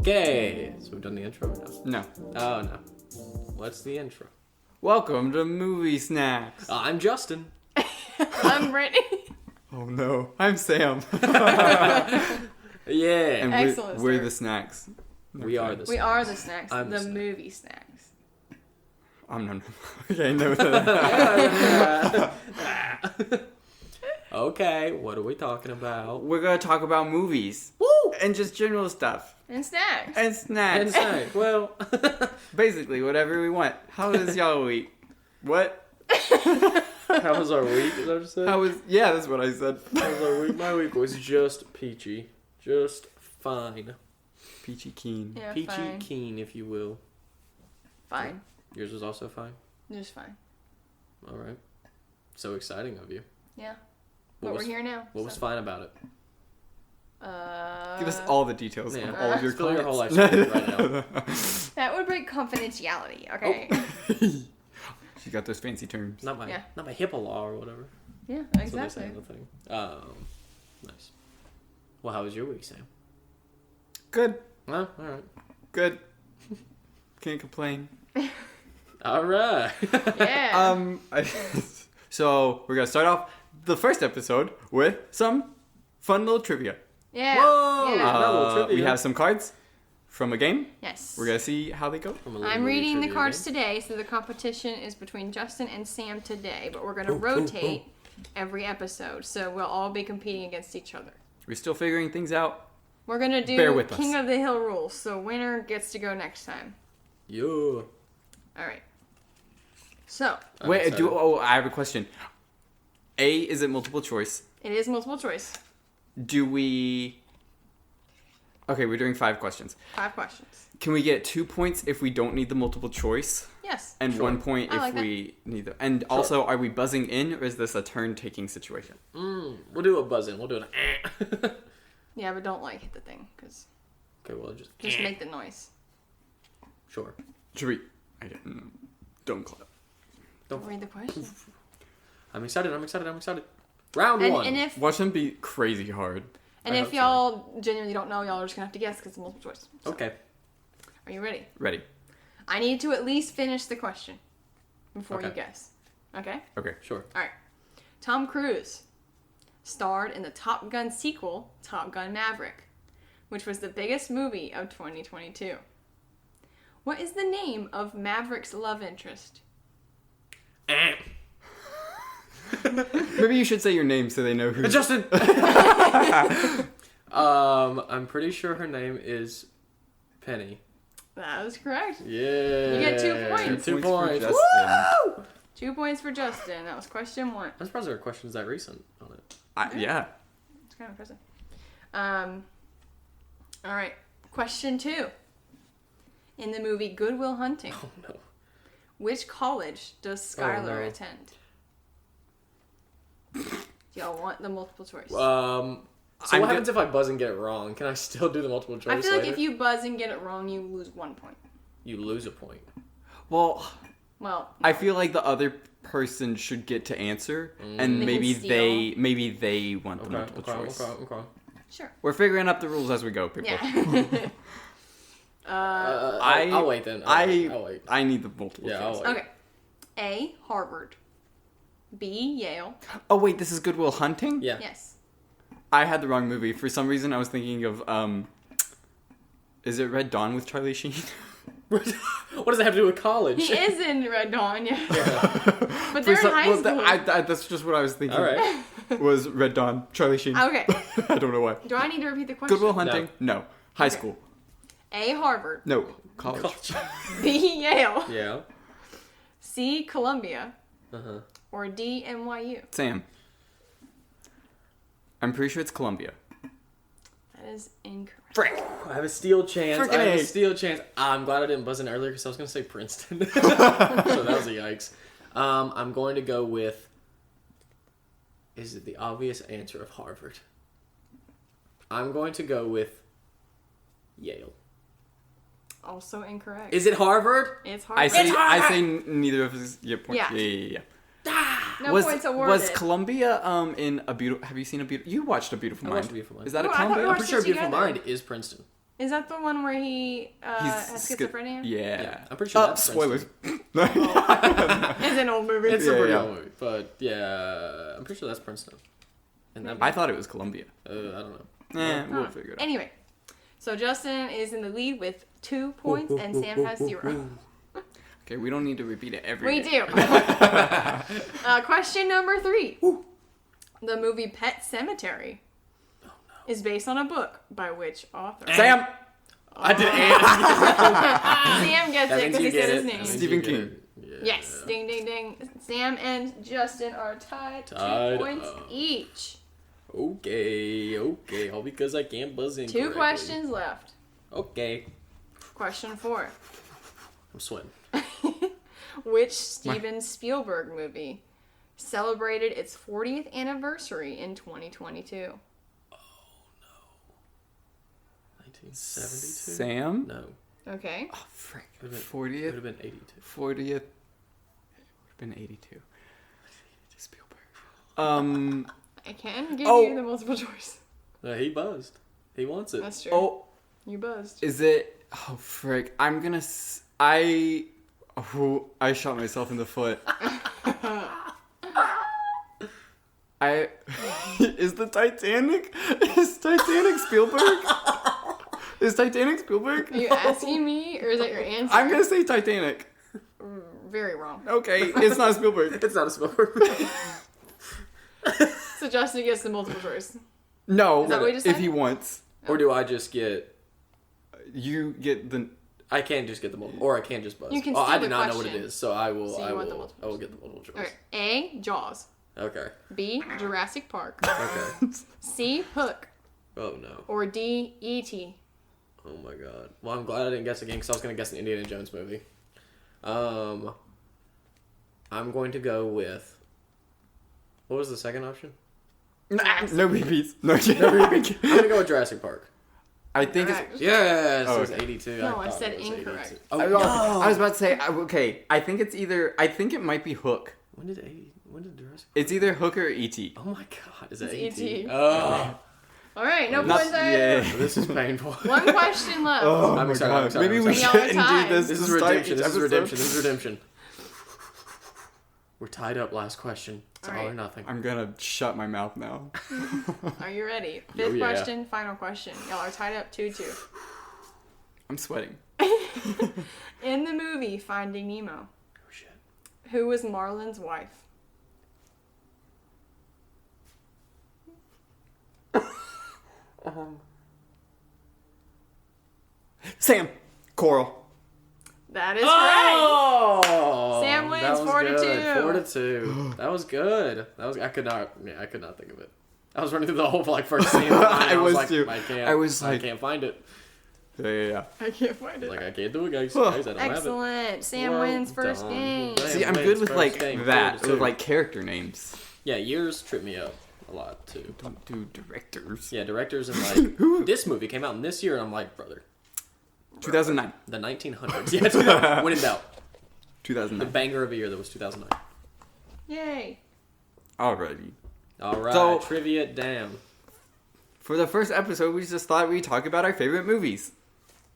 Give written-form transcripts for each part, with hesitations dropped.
Okay, so we've done the intro now. No. Oh, no. What's the intro? Welcome to Movie Snacks. I'm Justin. I'm Brittany. Oh no, I'm Sam. Yeah. And Excellent, we're sir. the snacks. We are the We are the snacks. I'm the the snack. movie snacks. No. Okay, no. Okay, what are we talking about? We're gonna talk about movies. Woo! And just general stuff. And snacks. And snacks. And say, well, Basically, whatever we want. How was y'all week? What? how was our week? Is that what you said? Yeah, that's what I said. How was our week? My week was just peachy. Just fine. Peachy keen. Yeah, Peachy fine. keen, if you will. Fine. Yours was also fine? Just fine. Alright. So exciting of you. Yeah. What But was- we're here now. What was fine about it? Give us all the details Yeah. of all of your Spill your clients. whole life story right now. That would break confidentiality, okay? She got those fancy terms. Not my Yeah. HIPAA law or whatever. Yeah, That's what they say exactly. in the thing. Nice. Well, how was your week, Sam? Good. Well, alright. Good. Can't complain. Alright. Yeah. So we're gonna start off the first episode with some fun little trivia. Yeah. Whoa! Yeah. Double trivia. We have some cards from a game. Yes. We're gonna see how they go. From a little I'm movie reading the trivia cards game. today, so the competition is between Justin and Sam today, but we're going to Ooh, ooh, rotate every episode, so we'll all be competing against each other. We're still figuring things out. We're going to do Bear with King us. of the Hill rules, so winner gets to go next time. Yeah. All right. So, I'm Wait, excited. I have a question. Is it multiple choice? it is multiple choice. Do we... Okay, we're doing 5 questions. 5 questions. Can we get 2 points if we don't need the multiple choice? Yes. And Sure. 1 point I if like that. we need the... And also, are we buzzing in, or is this a turn-taking situation? We'll do a buzz in. We'll do an Yeah, but don't hit the thing, because Okay, well, just make the noise. Sure. Should we... Don't clap. Don't Read the question. I'm excited. Round one. And if Watch them be crazy hard. and I if hope so. y'all genuinely don't know, y'all are just going to have to guess because it's multiple choice. So, Okay. Are you ready? Ready. I need to at least finish the question before you Okay. guess. Okay? Okay. Sure. All right. Tom Cruise starred in the Top Gun sequel, Top Gun Maverick, which was the biggest movie of 2022. What is the name of Maverick's love interest? Maybe you should say your name so they know who... Justin. I'm pretty sure her name is Penny. That was correct. Yeah. You get 2 points. 2 for points. Justin. Woo! 2 points for Justin. That was question 1. I'm surprised there are questions that recent on it. Yeah. It's kind of impressive. All right. Question 2. In the movie Good Will Hunting, Oh no. which college does Skylar no. attend? Do y'all want the multiple choice? So I'm what happens if I buzz and get it wrong? Can I still do the multiple choice I feel like later? if you buzz and get it wrong, you lose 1 point. You lose a point. Well, Well, I feel like the other person should get to answer, and They maybe can steal. they want the multiple choice. Okay. sure. We're figuring out the rules as we go, people. Yeah. I'll wait then. I'll wait. I need the multiple Yeah, choice. I'll wait. Okay. A. Harvard. B. Yale. Oh wait, this is Good Will Hunting? Yeah. Yes. I had the wrong movie. For some reason I was thinking of is it Red Dawn with Charlie Sheen? What does that have to do with college? He is in Red Dawn, yeah. But For they're in some- high well, school. that's just what I was thinking. All right. Was Red Dawn, Charlie Sheen. Okay. I don't know why. Do I need to repeat the question? Good Will Hunting? No. High Okay. school. A. Harvard. No. College. College. B. Yale. Yeah. C. Columbia. Uh-huh. Or D. NYU. Sam. I'm pretty sure it's Columbia. That is incorrect. Frick. I have a steal chance. Frickin' A. I'm glad I didn't buzz in earlier because I was going to say Princeton. So that was a yikes. I'm going to go with... Is it the obvious answer of Harvard? I'm going to go with Yale. Also incorrect. Is it Harvard? It's Harvard. Harvard! I say neither of us get points. Yeah. Yeah. No points awarded. Was Columbia in a beautiful? Have you seen a beautiful? You watched A Beautiful I Mind. watched A Beautiful Mind. Is that Oh, a I thought we Columbia? were I'm pretty sure watched it Beautiful together. Mind is Princeton. Is that the one where he has schizophrenia? Yeah. I'm pretty sure that's spoilers. It's an old movie. It's a pretty Yeah. old movie, but yeah, I'm pretty sure that's Princeton. And that I thought it was Columbia. I don't know. We'll figure it out. Anyway, so Justin is in the lead with 2 points, and Sam has 0. Okay, we don't need to repeat it every We day. do. Question number 3. The movie Pet Cemetery is based on a book by which author? Sam! I did. Sam gets it because he said his name. Stephen King. Yeah. Yes, ding, ding, ding. Sam and Justin are tied 2 points each. Okay. All because I can't buzz in. 2 correctly. questions left. Okay. Question 4. I'm sweating. Which Steven Spielberg movie celebrated its 40th anniversary in 2022? 1972. Sam? No. Okay. Oh, frick. It would 40th? have been 82. 40th. It would have been 82. Spielberg. I can give Oh. you the multiple choice. He buzzed. He wants it. That's true. Oh, You buzzed. is it? Oh, frick. I'm gonna. I shot myself in the foot. Is the Titanic? Is Titanic Spielberg? Is Titanic Spielberg? Are you asking me, or is that your answer? I'm gonna say Titanic. Very wrong. Okay, it's not Spielberg. It's not a Spielberg. So Justin gets the multiple choice. No, Is that what you just said? if he wants, Or do I just get? you get the. I can just get the multiple, or I can just buzz. You can I steal do the not know what it question. is, so I will. So you I want the will. multiple I will get the multiple choice. Okay. A. Jaws. Okay. B. Jurassic Park. Okay. C. Hook. Oh no. Or D. E.T. Oh my god. Well, I'm glad I didn't guess again because I was gonna guess an Indiana Jones movie. I'm going to go with. What was the second option? No babies. No, I'm gonna go with Jurassic Park. I think Correct. it's. Yes, Oh, it was okay. 82. No, I thought said it was incorrect. 82. Oh, I no. was about to say. Okay, I think it's either. I think it might be Hook. When did Jurassic? It's either Hook or E.T. Oh my god, is that It's 80? E.T.. Oh, All right, no Not- points there. yeah. this is painful. 1 question left. Oh I'm my excited, god. I'm excited, Maybe I'm we excited. Y'all are shouldn't tied. do this. This to is start redemption. each This is episode. redemption. This is redemption. We're tied up. Last question. It's all or Alright. nothing. I'm gonna shut my mouth now. Are you ready? Oh, 5th yeah. question, final question. Y'all are tied up 2-2. I'm sweating. In the movie Finding Nemo, Oh shit. who was Marlin's wife? Sam. Coral. That is correct. Oh, Sam wins, that was 4-2. good. 4-2. That was good. That was. I could not think of it. I was running through the whole first scene. I was like, too. I can't. I was like- I can't find it. Yeah. I can't find it. Like I can't do it, guys. Huh. Guys, I don't have it. Excellent. Sam Well wins first done. game. Well, See, I'm wins good with first like game, that. 4-2. With like character names. Yeah, years trip me up a lot too. Don't do directors. Yeah, directors and like this movie came out in this year, and I'm like, brother, 2009. the 1900s. Yeah, 2000. When in doubt, the 2009. banger of a year that was 2009. Yay. Alrighty. All right, So- trivia. Damn, For the first episode, we just thought we'd talk about our favorite movies.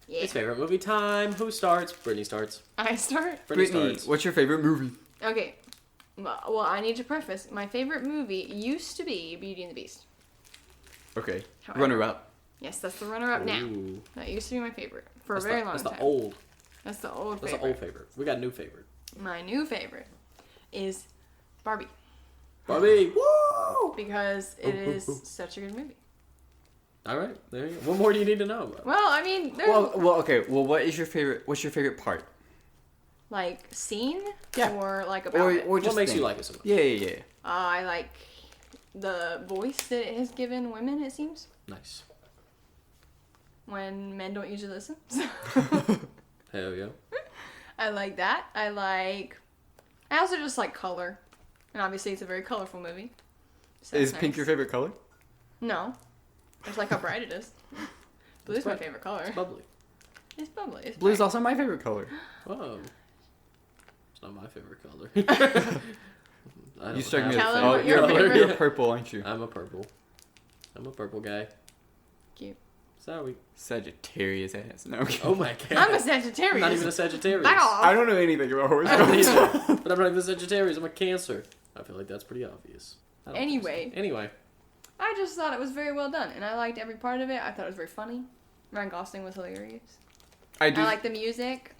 Yeah. it's favorite movie time. Who starts? Brittany starts. I start. Brittany Brittany, starts. what's your favorite movie? Okay. Well, I need to preface. My favorite movie used to be Beauty and the Beast. Okay. However- Runner up. Yes, that's the runner-up now. Ooh. That used to be my favorite for That's a very the, long that's time. the old. That's the old That's favorite. the old favorite. We got a new favorite. My new favorite is Barbie Barbie. Woo! because it is such a good movie. All right, there you go. What more do you need to know about? Well, I mean, there's Okay. Well, what's your favorite part? like scene Yeah. or like about Or, it. or just What makes you think. like it so much? Yeah. I like the voice that it has given women. It seems Nice. when men don't usually listen. Hell yeah. I like that. I also just like color, and obviously it's a very colorful movie. So Is that's pink nice. your favorite color? No, it's like how bright it is. Blue's my bright. favorite color. It's bubbly. It's bubbly. It's Blue's bright. also my favorite color. Whoa. It's not my favorite color. I don't You strike me have as Tell a them oh, what your favorite favorite- color. you're purple, aren't you? I'm a purple. I'm a purple guy. Cute. Sorry. Sagittarius ass. No. Okay. Oh my god. I'm a Sagittarius. I'm not even a Sagittarius. Back off. I don't know anything about I don't horoscopes. either. But I'm not even a Sagittarius. I'm a Cancer. I feel like that's pretty obvious. I don't think so. Anyway. I just thought it was very well done, and I liked every part of it. I thought it was very funny. Ryan Gosling was hilarious. I I liked the music.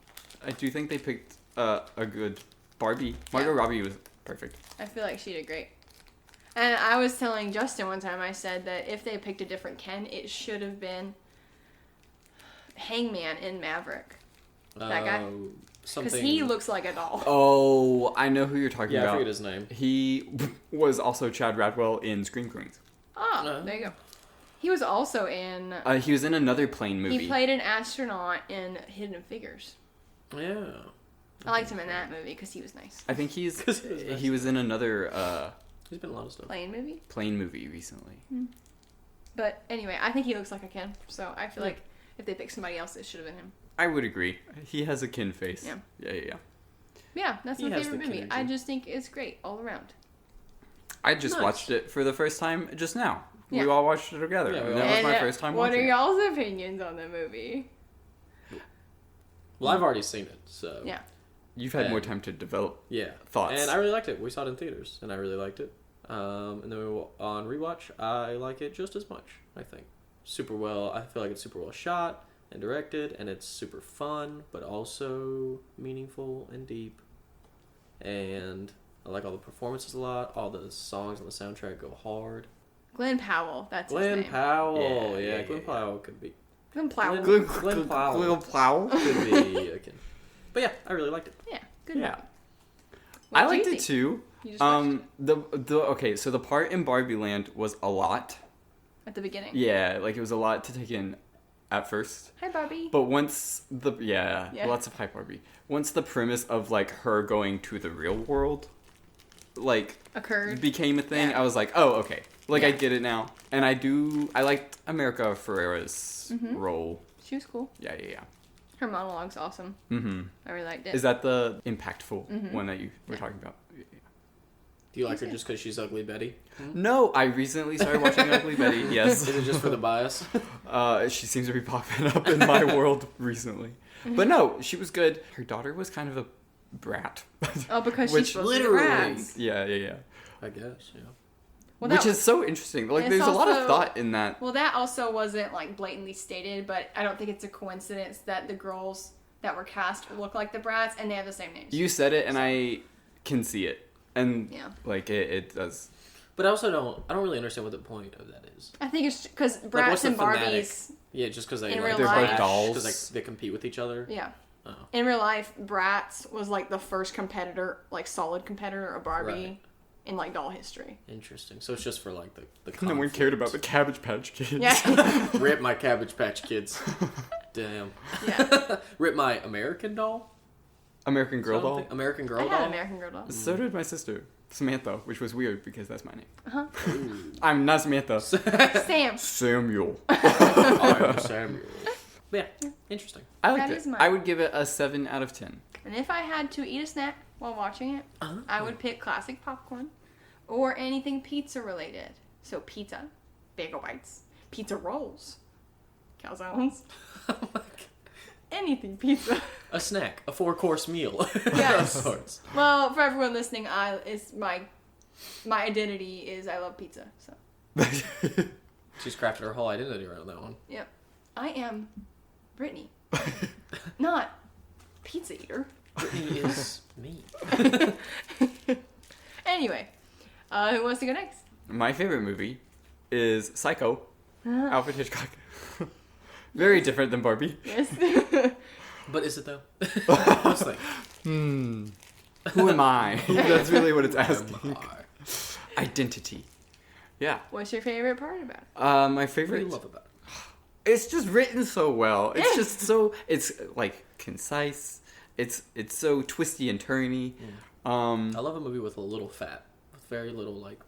I do think they picked a good Barbie. Margot Robbie was perfect. I feel like she did great. And I was telling Justin one time, I said that if they picked a different Ken, it should have been Hangman in Maverick. That guy. Because he looks like a doll. Oh, I know who you're talking about. Yeah, I forget his name. He was also Chad Radwell in Scream Queens. Oh, there you go. He was also in... he was in another plane movie. He played an astronaut in Hidden Figures. Yeah. I liked him in that movie because he was nice. I think he was in another he's been in a lot of stuff. plane movie recently. But anyway, I think he looks like a Ken. So I feel like if they picked somebody else, it should have been him. I would agree. He has a Kin face. Yeah. Yeah. Yeah, that's my He has favorite the movie. Ken I energy. just think it's great all around. I just Nice. watched it for the first time just now. Yeah. We all watched it together. Yeah, we and all- that was And, my first time What watching are it. y'all's opinions on the movie? Well, I've already seen it, so... Yeah. You've had more And- time to develop Yeah. thoughts. And I really liked it. We saw it in theaters, and I really liked it. And then on rewatch, I like it just as much, I think. Super well. I feel like it's super well shot and directed, and it's super fun, but also meaningful and deep. And I like all the performances a lot. All the songs on the soundtrack go hard. Glenn Powell, that's his Glenn name. Powell. Yeah, Glenn Powell could be. Glenn Powell. Glenn Powell. Glenn Powell. Could be a Ken. But yeah, I really liked it. Yeah, good Yeah. movie. I What did liked you it think? too. You just watched it Okay, so the part in Barbie Land was a lot. at the beginning. Yeah, like it was a lot to take in at first. Hi, Barbie. But once Yeah. lots of hype Barbie. Once the premise of like her going to the real world like Occurred. became a thing, Yeah. I was like, "Oh, okay." Like I Yeah. get it now. And I liked America Ferrera's role. She was cool. Yeah. Her monologue's awesome. Mhm. I really liked it. Is that the impactful one that you were talking about? Do you like her just because she's Ugly Betty? No, I recently started watching Ugly Betty. Yes. Is it just for the bias? She seems to be popping up in my world recently. But no, she was good. Her daughter was kind of a brat. Oh, because Which she's supposed literally- to be rats. Yeah. I guess, yeah. Well, Which that is so interesting. Like, It's there's a lot of also- thought in that. Well, that also wasn't like blatantly stated, but I don't think it's a coincidence that the girls that were cast look like the brats and they have the same names. You said it, and I can see it. And, Yeah. like, it does. But I also don't really understand what the point of that is. I think it's because what's brats the and thematic? Barbies. Yeah, just because they In like real They're both life- dolls. Because like they compete with each other. Yeah. Oh. In real life, Bratz was like the first competitor, like solid competitor of Barbie Right. in like doll history. Interesting. So it's just for like the No one conflict. cared about the Cabbage Patch Kids. Yeah. Rip my Cabbage Patch Kids. Damn. Yeah. Rip my American Doll. American Girl Something? Doll. American I Girl had Doll. an American Girl doll. So did my sister, Samantha, which was weird because that's my name. Uh-huh. Ooh. I'm not Samantha. Sam. Samuel. I'm Samuel. But yeah, interesting. I liked That it. is mine. I would give it a 7 out of 10. And if I had to eat a snack while watching it, Uh-huh. I would pick classic popcorn or anything pizza related. So pizza, bagel bites, pizza rolls, calzones, Oh my God. anything pizza. A snack, a 4-course meal. Yes. Of course. Well, for everyone listening, my identity is I love pizza. So She's crafted her whole identity around that one. yep, I am Brittany, not pizza eater. Brittany is me. Anyway, who wants to go next? My favorite movie is Psycho, Ah. Alfred Hitchcock. Very different than Barbie. Yes. But is it though? I was like, Who am I? That's really what it's asking. MR. Identity. Yeah. What's your favorite part about it? My What do favorite. you love about it? It's just written so well. It's just so. It's like concise. It's so twisty and turny. I love a movie with a little fat, with very little like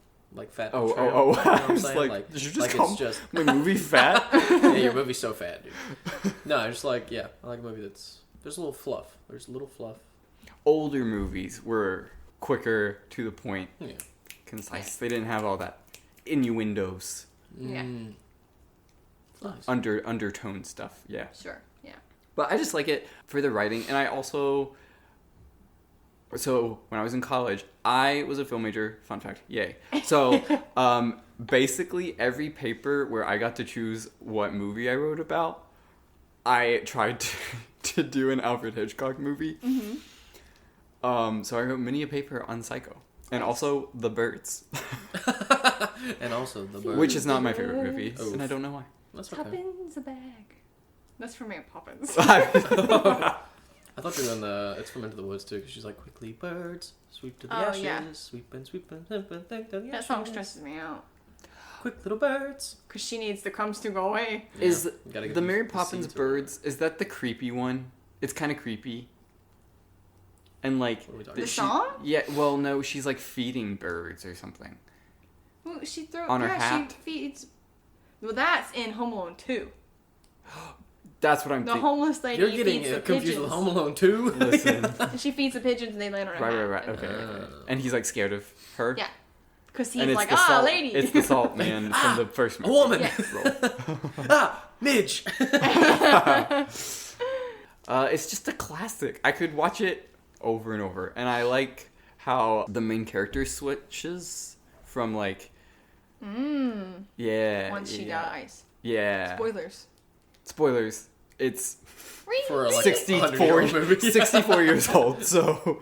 fat. Oh, portrayal. oh, oh. You know what I I'm was saying? like, did you just like call it's just my movie fat? yeah, your movie's so fat, dude. No, I just like I like a movie there's a little fluff. There's a little fluff. Older movies were quicker, to the point, Yeah. concise. They didn't have all that innuendos. Yeah. Nice. undertone stuff. Yeah. Sure. Yeah. But I just like it for the writing, and I also. So when I was in college, I was a film major. Fun fact, yay! So basically, every paper where I got to choose what movie I wrote about, I tried to do an Alfred Hitchcock movie. Mm-hmm. So I wrote many a paper on Psycho, and also The Birds, And also The Birds. which is not my favorite movie, Oof. and I don't know why. That's okay. Poppins a bag. That's from Mary Poppins. I thought you were in the. It's from Into the Woods too, because she's like, "Quickly, birds, sweep to the Oh, ashes, yeah. sweep and sweep and sweep and think to the That ashes." song stresses me out. Quick little birds. Because she needs the crumbs to go away. Is Yeah, gotta get the Mary the Poppins seeds Birds? Is that the creepy one? It's kind of creepy. And like What are we talking The about? song? Yeah, well, no, she's like feeding birds or something. Well, she throws. On her yeah, hat? she feeds. Well, that's in Home Alone 2. That's what I'm The thinking. homeless lady You're getting feeds the confused pigeons. with Home Alone 2? Listen. And she feeds the pigeons and they land on her hat. Right. Okay. And he's like scared of her. Yeah. Because And he's it's like, the ah, salt, lady. It's the salt man from the first A movie. woman! Yes. Midge! It's just a classic. I could watch it over and over. And I like how the main character switches from like... Yeah. Once she yeah. dies. Yeah. Spoilers. Spoilers. It's For like 64, 100-year-old movie. 64 years old, so...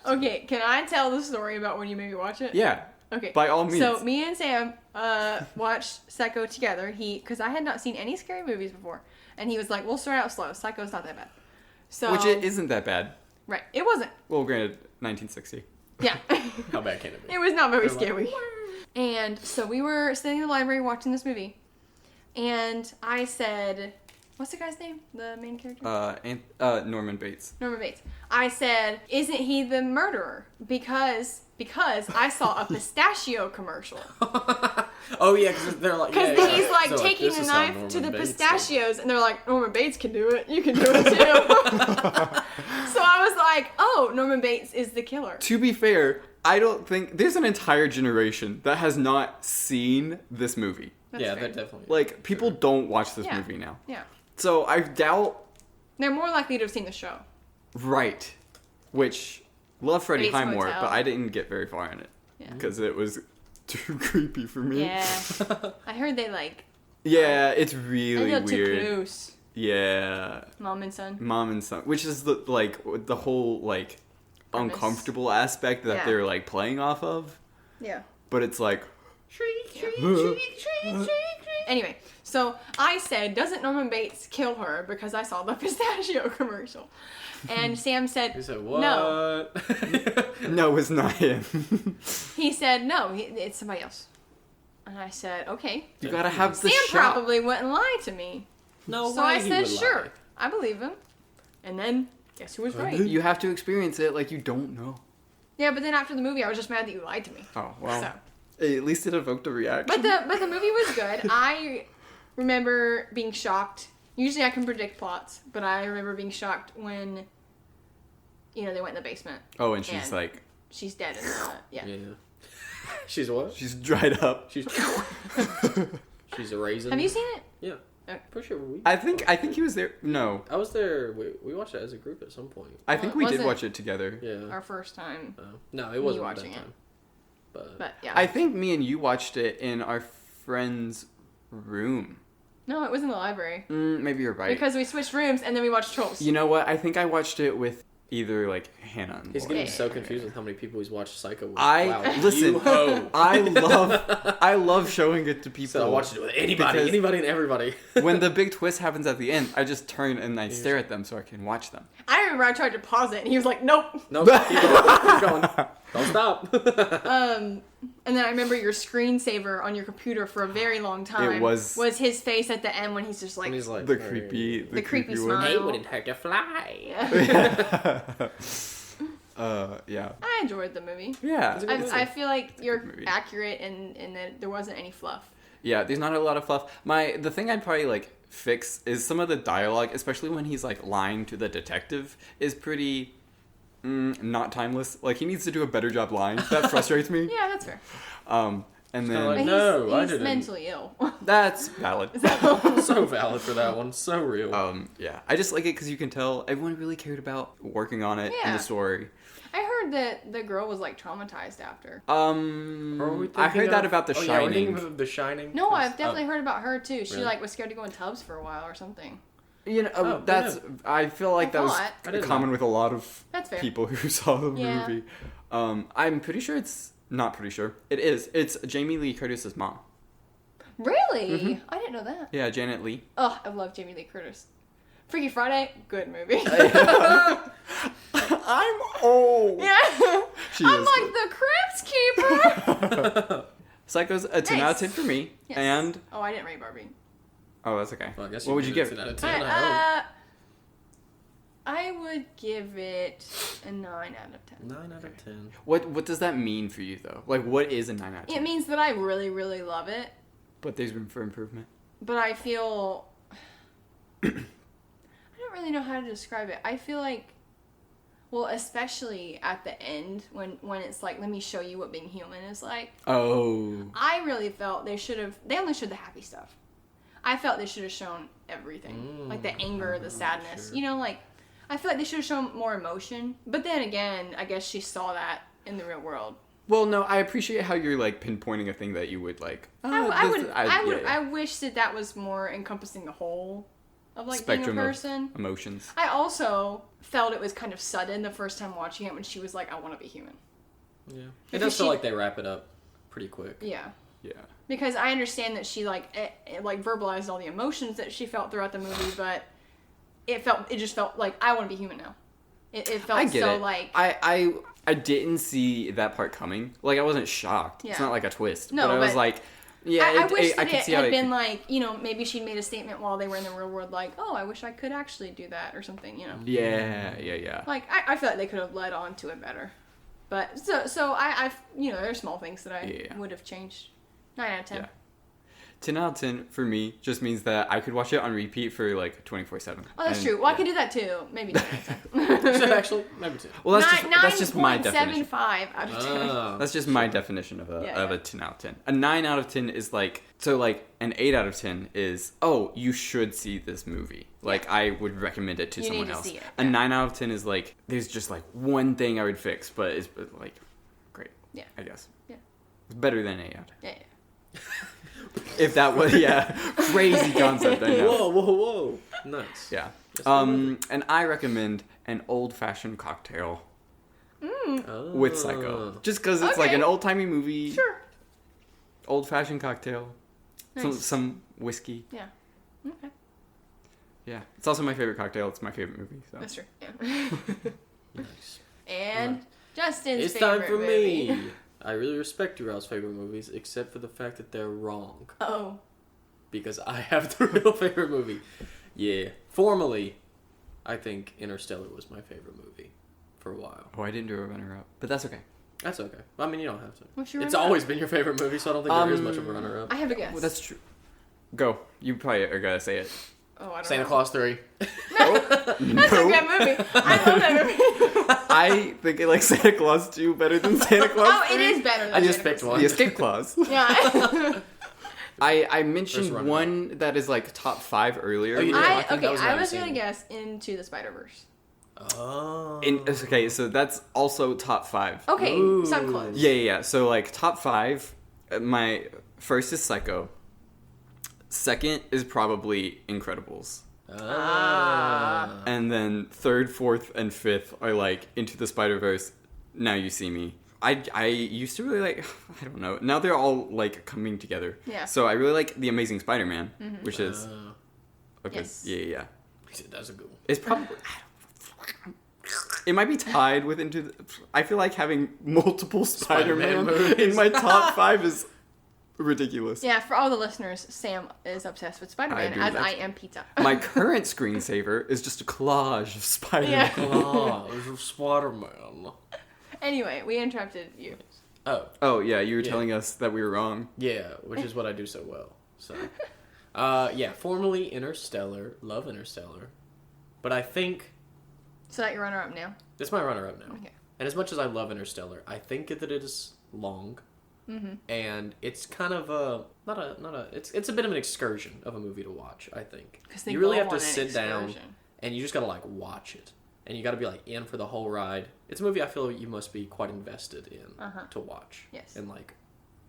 Okay, can I tell the story about when you made me watch it? Yeah. Okay. By all means. So me and Sam watched Psycho together. Because I had not seen any scary movies before, and he was like, "We'll start out slow. Psycho's not that bad." So Which it isn't that bad. right, it wasn't. Well, granted, 1960. Yeah, How bad can it be? it was not very They're like, scary. And so we were sitting in the library watching this movie, and I said, "What's the guy's name? The main character?" Norman Bates. Norman Bates. I said, "Isn't he the murderer?" Because I saw a pistachio commercial. Oh, yeah, because they're like... Because yeah, he's like so, taking this the is how knife to Norman the Bates pistachios, and they're like, Norman Bates can do it. You can do it too. So I was like, oh, Norman Bates is the killer. To be fair, I don't think... There's an entire generation that has not seen this movie. did. That's Yeah, fair. they're definitely... Like, people don't watch this Yeah. movie now. Yeah. So I doubt... They're more likely to have seen the show. Right. Which... Love Freddie Bates Highmore, Motel. but I didn't get very far in it. Yeah. Because it was too creepy for me. Yeah. I heard they like... Yeah, it's I really feel too weird. close. Yeah. Mom and son. Mom and son, which is the the whole like Premise. uncomfortable aspect that Yeah. they're like playing off of, Yeah. but it's like Shriek, shriek, shriek, shriek, shriek, shriek. Anyway, so I said, doesn't Norman Bates kill her because I saw the pistachio commercial? And Sam said, He said, what? no. no, it's not him. He said, no, it's somebody else. And I said, okay. You gotta have the Sam shot. probably wouldn't lie to me. No So way I he said, would sure. lie. I believe him. And then, guess who was right? You have to experience it like you don't know. Yeah, but then after the movie, I was just mad that you lied to me. Oh well. So. At least it evoked a reaction. But the movie was good. I remember being shocked. Usually I can predict plots, but I remember being shocked when, they went in the basement. Oh, and she's and- like, She's dead in the, yeah. Yeah. She's what? she's dried up. She's a raisin. Have you seen it? Yeah. For sure. I think he was there. No, I was there. We watched it as a group at some point. I think Well, we it did wasn't watch it together. Yeah. Our first time. No, it wasn't watching that it. time. But But, yeah. I think me and you watched it in our friend's room. No, it was in the library. Maybe you're right. Because we switched rooms and then we watched Trolls. You know what? I think I watched it with either like Hannah and he's Laura. getting so confused with how many people he's watched Psycho with. Listen. You hoe. I love showing it to people. So I watched it with anybody and everybody. When the big twist happens at the end, I just turn and I stare at them so I can watch them. I remember I tried to pause it and he was like, nope. Nope. Keep going. Don't stop. And then I remember your screensaver on your computer for a very long time It was- his face at the end when he's just like, And he's like The creepy creepy one. smile. They wouldn't hurt to fly. Yeah. I enjoyed the movie. Yeah. I feel like you're movie. accurate in that there wasn't any fluff. Yeah, there's not a lot of fluff. The thing I'd probably like fix is some of the dialogue, especially when he's like lying to the detective, is pretty not timeless. Like he needs to do a better job lying. That frustrates me. Yeah, that's fair. And kinda then like, no, I he's didn't. mentally ill. that's valid. So valid for that one. So real. Yeah, I just like it because you can tell everyone really cared about working on it and Yeah. the story. I heard that the girl was like traumatized after. Or are we I thinking heard that of- about The Yeah, we're Shining. thinking of The Shining. No, 'cause- I've definitely heard about her too. She Really? like was scared to go in tubs for a while or something. You know, Oh, that's. yeah. I feel like I that was thought. I didn't common know. with a lot of That's fair. people who saw the Yeah. movie. I'm pretty sure it's not pretty sure. It is. It's Jamie Lee Curtis's mom. Really? Mm-hmm. I didn't know that. Yeah, Janet Leigh. Oh, I love Jamie Lee Curtis. Freaky Friday, good movie. I'm old. Yeah. She I'm is like the Crypt Keeper. Psycho's a 10 out of 10 for me. Yes. And Oh, I didn't rate Barbie. oh, that's okay. Well, I guess What would you give it? it? 10 out of 10, I hope. I would give it a 9 out of 10. 9 out of 10. What does that mean for you though? Like, what is a 9 out of 10? It means that I really, really love it, But there's room for improvement. but I feel I don't really know how to describe it. I feel like, well, especially at the end when it's like, let me show you what being human is like. Oh. I really felt they only showed the happy stuff. I felt they should have shown everything. Like the anger, the sadness. sure. You know, like, I feel like they should have shown more emotion. But then again, I guess she saw that in the real world. Well, no, I appreciate how you're like pinpointing a thing that you would like. I wish that was more encompassing the whole of like Spectrum being a of person. emotions. I also felt it was kind of sudden the first time watching it when she was like, I want to be human. Yeah. It Because does feel she- like they wrap it up pretty quick. Yeah. Yeah. Because I understand that she like like verbalized all the emotions that she felt throughout the movie, but it just felt like I want to be human now. It felt I get so it. like I didn't see that part coming. Like, I wasn't shocked. It's Yeah. not like a twist. No, but I was but like, yeah, I wish I that could it see how had it been like, you know, maybe she made a statement while they were in the real world, like, oh, I wish I could actually do that or something, you know. Yeah. Like I feel like they could have led on to it better, but so I you know, there's small things that I Yeah. would have changed. 9 out of 10. Yeah. 10 out of 10 for me just means that I could watch it on repeat for like 24/7. Oh, that's And, true. Well, I yeah. could do that too. Maybe 9 out of 10. So actually, maybe 2. Well, that's just my definition. 9.75 out of 10. Oh. That's just my definition of a Yeah, of yeah. a 10 out of 10. A 9 out of 10 is like, so like an 8 out of 10 is, oh, you should see this movie. Like, I would recommend it to You need someone to else. see it, A yeah. 9 out of 10 is like, there's just like one thing I would fix, but it's like, great. Yeah. I guess. Yeah. It's better than 8 out of 10. Yeah, yeah. If that was, yeah, crazy concept, I know. Whoa. Nice. Yeah. Just a little And I recommend an old-fashioned cocktail Oh. with Psycho. Just because it's like Okay. an old-timey movie. Sure. Old-fashioned cocktail. Nice. Some whiskey. Yeah. Okay. Yeah. It's also my favorite cocktail. It's my favorite movie. So. That's true. Yeah. Nice. And Justin's It's favorite time for movie. me. I really respect your all's favorite movies, except for the fact that they're wrong. Oh. Because I have the real favorite movie. Yeah. Formally, I think Interstellar was my favorite movie for a while. Oh, I didn't do a runner-up. But that's okay. That's okay. I mean, you don't have to. What's your It's runner-up? always been your favorite movie, so I don't think there is much of a runner-up. I have a guess. Well, that's true. Go. You probably are going to say it. Oh, I don't Santa know. Claus 3. That's a good movie. I love that movie. I think I like Santa Claus 2 better than Santa Claus Oh, 3. it is better than I just Santa picked Claus. one. The Escape Clause. Yeah. I First mentioned runner-up. one that is like top 5 earlier. Oh, you did? I think that was I what I was was gonna saying. guess Into the Spider-Verse. Oh. Okay, so that's also top 5. Okay, Ooh. so I'm close. Yeah. So like top 5, my first is Psycho. Second is probably Incredibles. Ah. And then third, fourth, and fifth are like Into the Spider-Verse, Now You See Me. I used to really like, I don't know. Now they're all like coming together. Yeah. So I really like The Amazing Spider-Man, which is okay. Yes. Yeah. That's a good one. It's probably. It might be tied with Into the. I feel like having multiple Spider-Man Spider-Man in my top 5 is ridiculous. Yeah, for all the listeners, Sam is obsessed with Spider-Man, I do, as that's- I am pizza. My current screensaver is just a collage of Spider-Man. Yeah. Oh, there's a Spider-Man. Anyway, we interrupted you. Oh, Oh yeah, you were Yeah. telling us that we were wrong. yeah, which is what I do so well. So, yeah, formerly Interstellar. Love Interstellar. But I think So that your runner-up now. that's my runner-up now. Okay. And as much as I love Interstellar, I think that it is long. and it's kind of it's a bit of an excursion of a movie to watch. I think you really have to sit down and you just gotta like watch it, and you gotta be like in for the whole ride. It's a movie I feel you must be quite invested in to watch, and like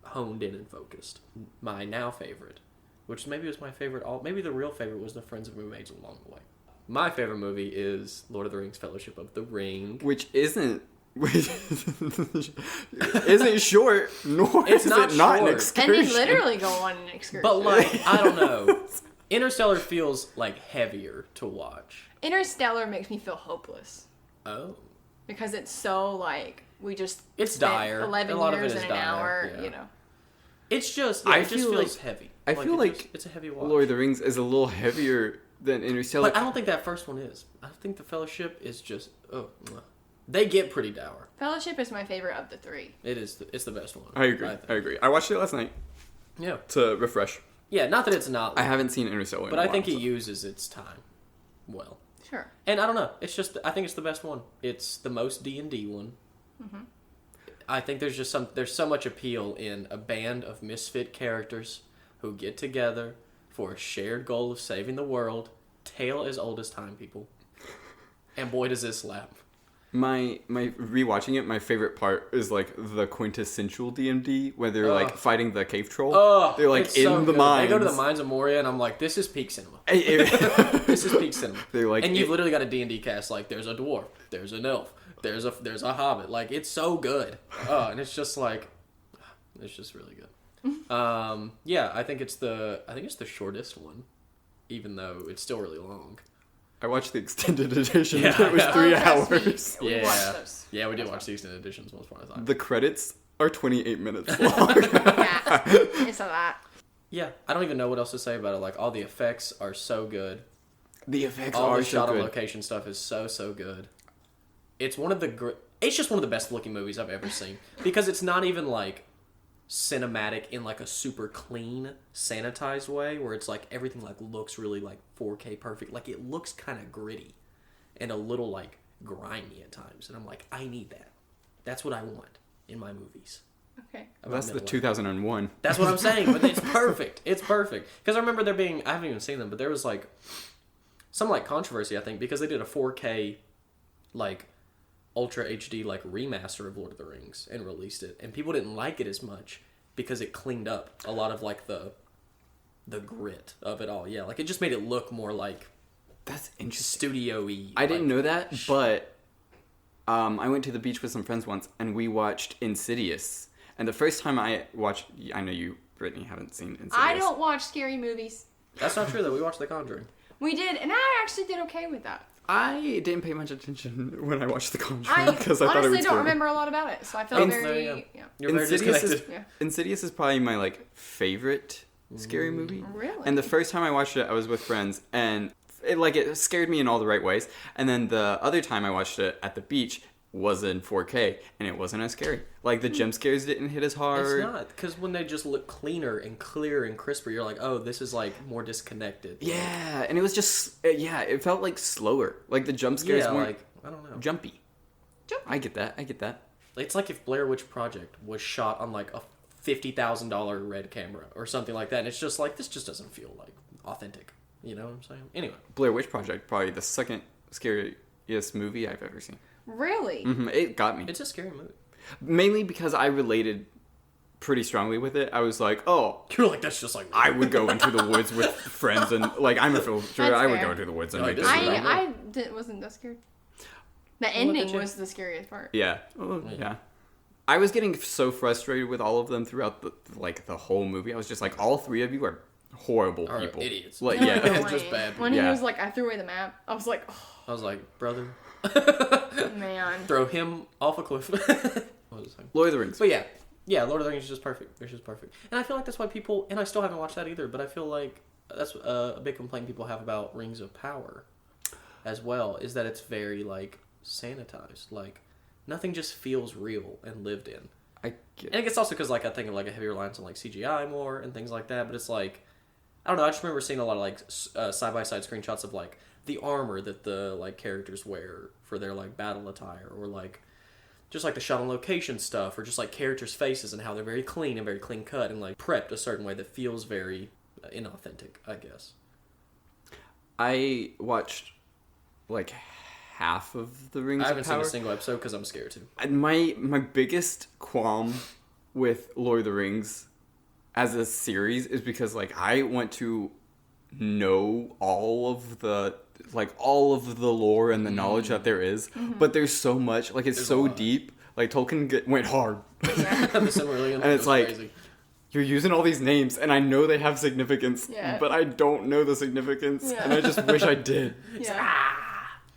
honed in and focused. My now favorite, which maybe was my favorite, maybe the real favorite was the Friends of Roommates along the way. My favorite movie is Lord of the Rings: Fellowship of the Ring, which isn't short, nor it's is not it not short. an excursion. And they literally go on an excursion. But like, I don't know. Interstellar feels like heavier to watch. Interstellar makes me feel hopeless. Oh. Because it's so like it's dire. 11 a lot years of it is in an dire, hour, yeah. you know. It's just I it just feel feels like- heavy. I feel like it's a heavy watch. Lord of the Rings is a little heavier than Interstellar. But I don't think that first one is. I think the Fellowship is just they get pretty dour. Fellowship is my favorite of the three. It is. It's the best one. I agree. I watched it last night Yeah. to refresh. Yeah. Not that it's not. I haven't seen Interstellar, but I think it uses its time well. Sure. And I don't know. It's just I think it's the best one. It's the most D&D one. Mm-hmm. I think there's so much appeal in a band of misfit characters who get together for a shared goal of saving the world. Tale as old as time, people. And boy, does this slap. My rewatching it, my favorite part is like the quintessential D&D where they're like fighting the cave troll. They're like it's in so the good. mines. They go to the mines of Moria, and I'm like, this is peak cinema. This is peak cinema. They're like, and you've literally got a D&D cast. Like, there's a dwarf, there's an elf, there's a hobbit. Like, it's so good. And it's just like, it's just really good. Yeah, I think it's the shortest one, even though it's still really long. I watched the extended edition. Yeah, It was yeah. 3 that's hours. sweet. We watched those. Yeah, we did watch the extended editions most part of the time. The credits are 28 minutes long. Yeah, it's a lot. Yeah, I don't even know what else to say about it. Like, all the effects are so good. The effects All are the so shot on good. location stuff is so good. It's it's just one of the best looking movies I've ever seen, because it's not even like cinematic in like a super clean sanitized way where it's like everything like looks really like 4K perfect. Like, it looks kind of gritty and a little like grimy at times, and I'm like, I need that. That's what I want in my movies. Okay. That's the Middle-aged. 2001. That's what I'm saying, but it's perfect. It's perfect. Because I remember there being, I haven't even seen them, but there was like some like controversy, I think, because they did a 4K like Ultra HD like remaster of Lord of the Rings and released it, and people didn't like it as much because it cleaned up a lot of like the grit of it all. Yeah, like it just made it look more like That's interesting. studio-y. I didn't know that, but I went to the beach with some friends once, and we watched Insidious. And the first time I watched... I know you, Brittany, haven't seen Insidious. I don't watch scary movies. That's not true though. We watched The Conjuring. We did, and I actually did okay with that. I didn't pay much attention when I watched The I Conjuring because I thought it honestly was don't scary. remember a lot about it, so I felt There very... you go. Yeah. You're very Insidious is, disconnected. Yeah. Insidious is probably my like favorite scary movie. Really? And the first time I watched it, I was with friends, and it scared me in all the right ways. And then the other time I watched it at the beach was in 4K, and it wasn't as scary. Like, the jump scares didn't hit as hard. It's not, because when they just look cleaner and clearer and crisper, you're like, oh, this is like more disconnected. Yeah, and it was just it felt like slower. Like the jump scares Yeah, weren't like, I don't know. jumpy. I get that. It's like if Blair Witch Project was shot on like a $50,000 red camera or something like that, and it's just like, this just doesn't feel like authentic. You know what I'm saying? Anyway. Blair Witch Project, probably the second scariest movie I've ever seen. Really? It got me. It's a scary movie. Mainly because I related pretty strongly with it. I was like, oh, You're like, that's just like... I would go into the woods with friends, and like, I'm a filmmaker. That's I would fair. go into the woods and No, make it this doesn't. movie. Wasn't that scared. The at ending you. was the scariest part. Yeah. Oh, yeah. I was getting so frustrated with all of them throughout the whole movie. I was just like, all three of you are horrible Are people. idiots. Like, They were yeah. annoying. Just bad When Yeah. he was like, I threw away the map, I was like, oh, I was like, brother, man. throw him off a cliff. What was I saying? Lord of the Rings. But yeah, Lord of the Rings is just perfect. It's just perfect. And I feel like that's why people, and I still haven't watched that either, but I feel like that's a big complaint people have about Rings of Power as well, is that it's very, like, sanitized. Like, nothing just feels real and lived in. I get And I guess also because, like, I think of, like, a heavier reliance on, like, CGI more and things like that, but it's like, I don't know, I just remember seeing a lot of, like, side-by-side screenshots of, like, the armor that the, like, characters wear for their, like, battle attire, or, like, just like the shot on location stuff, or just like characters' faces and how they're very clean and very clean cut and like prepped a certain way that feels very inauthentic, I guess. I watched like half of the Rings I of haven't Power. seen a single episode because I'm scared to. And my biggest qualm with Lord of the Rings as a series is because like I want to know all of the lore and the knowledge that there is, but there's so much, like, it's There's so a lot. deep. Like Tolkien went hard. The Silmarillion And it's was like, crazy. you're using all these names and I know they have significance, Yeah. but I don't know the significance, Yeah. and I just wish I did. Yeah.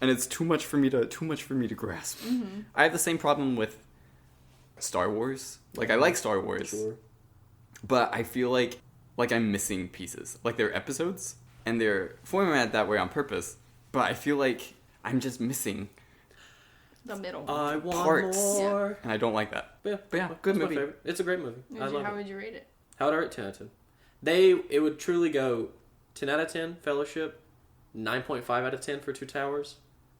And it's too much for me to grasp. I have the same problem with Star Wars. Like, I like Star Wars, Sure. but I feel like I'm missing pieces. Like, they're episodes and they're formatted that way on purpose, but I feel like I'm just missing, The middle. I want Parts. more. and I don't like that. Yeah, But yeah, that's good my movie. favorite. It's a great movie. I love How it. would you rate it? How would I rate 10 out of 10? It would truly go 10 out of 10 Fellowship, 9.5 out of 10 for Two Towers,